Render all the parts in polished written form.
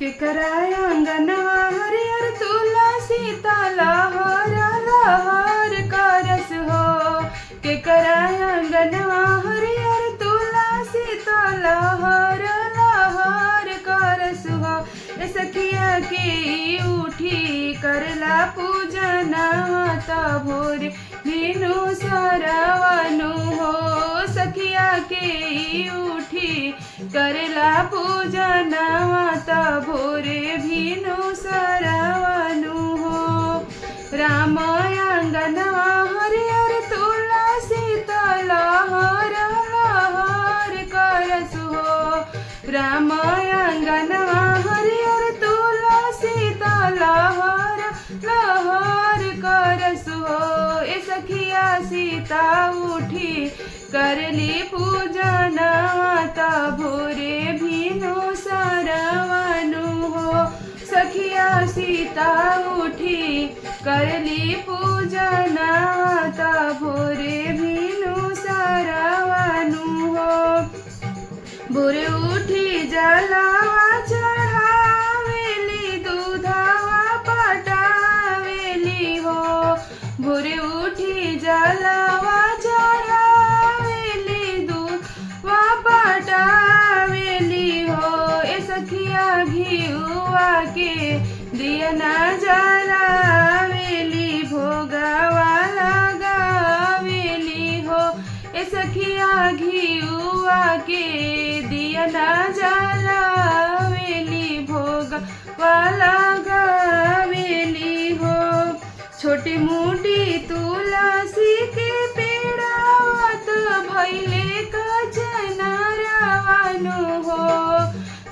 के कराय अंगनवा हरियर तुलसी लहर लहर करस हो। के कराय अंगनवा हरियर तुलसी लहर लहर करस हो। ए सखिया के उठी करला पूजना भोर बिनु सरवनु हो। सखिया के उठी करला पूजना भोरे भिनु सरवनु हो। राम अंगनवा हरियर तुलसी लहर लहर करस हो। राम अंगनवा हरियर तुलसी लहर लहर करस हो। ए सखिया सीता उठी करली पूजना भोरे भिनु सरवनु हो। सखिया सीता उठी करली पूजना भोरे भिनु सरवनु हो। भोरे उठी जलावा चढ़ावेली दूधवा पटावेली हो। भोरे उठी जलावा चढ़ावेली दूधवा पटावेली हो। ए सखिया घिउआ के दियना जलावेली भोगवा लगावेली हो। ए सखिया घिउआ के दियना जलावेली भोगवा लगावेली हो। छोटी मोटी तुलसी के पेड़ावत भैले कचनरवनु हो।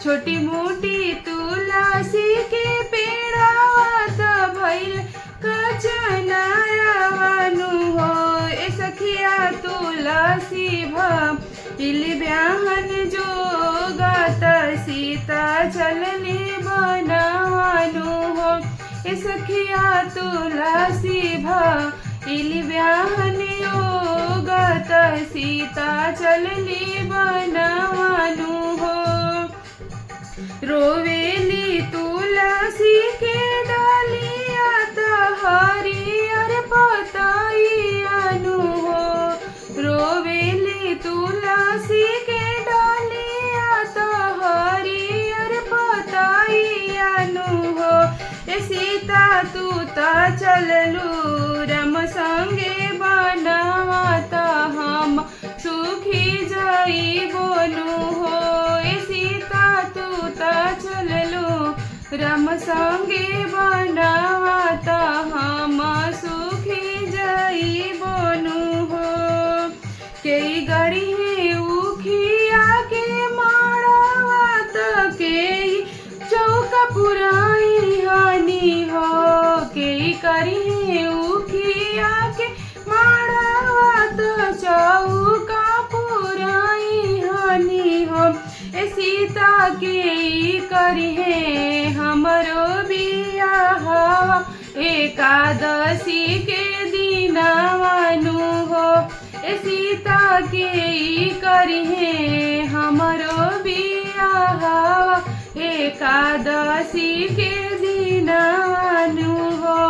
छोटी मोटी तुलसी के पेड़ावत भैल कचनरवनु हो। ए सखिया तुलसी भइल ब्याहन जोगत सीता चलली बनवनु हो। ए सखिया तुलसी भइल ब्याहन योगत सीता चलली बनवनु हो। रोवेली तुलसी के डालिया हरियर पतइयानु हो। रोवेली तुलसी के डालिया हरियर पतइयानु हो। ए सीता तू चललू रम संगे बनवत हम सुखी जई बोलू हो। ए सीता तू चललू रम संगे बनवत हम सुखी जई बोलू हो। कई गरी उखिया के मारवत कई चौका पुराई हानि हो। कई करी उखिया के मारवत चौका पुराई हानि हो। ए सीता के करी हमरो बियाह एकादशी के दिनवनु हो। ए सीता के करी हमरो बियाह एकादशी के दिनवनु हो।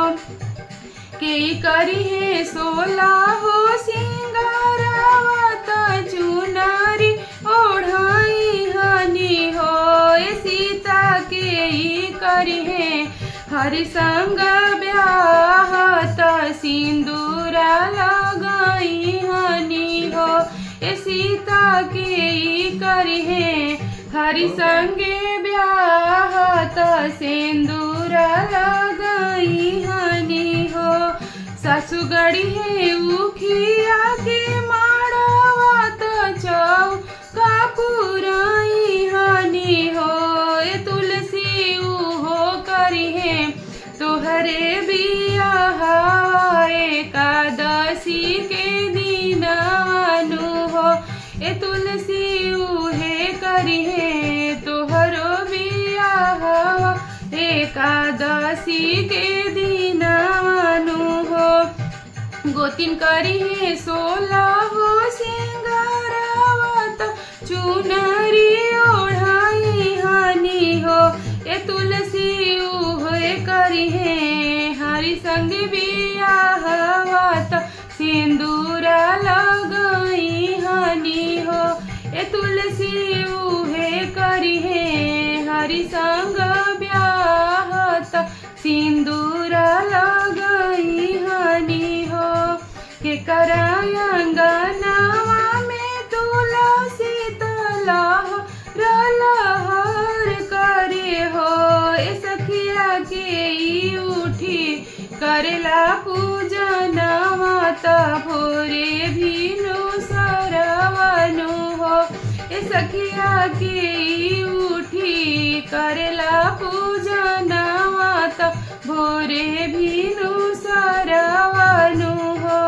के करी 16 सिंगारवत चुनरी ओढ़ाई हानि हो। ए सीता के करी हरि संग ब्याहत सिंदूरा लगाई हानि हो। ए सीता के करी हरि संगे ब्याहत सिंदूरा लगाई हानि हो। सासु गड़ी उखिया के मारवत चौका पुराई हानि हो। ए तुलसी उहो करी तोहरे बियाह एकादशी के दिनवनु हो। ए तुलसी उहे करी तोहरो बियाह एकादशी के दिनवनु हो। गोतिन करी 16 सिंगारवत चुनरी ओढ़ाई हानि हो। ए हरि संग ब्याहत सिंदूर लगई हनी हो के करायंगनावा में तुलसी लहर करे हो ए सखिया के ई उठी करेला पूजनवा त भोरे भीनु सरवनु हो ए सखिया के ई उठी करेला पूजनवा त भोरे भीनु सरवनु हो।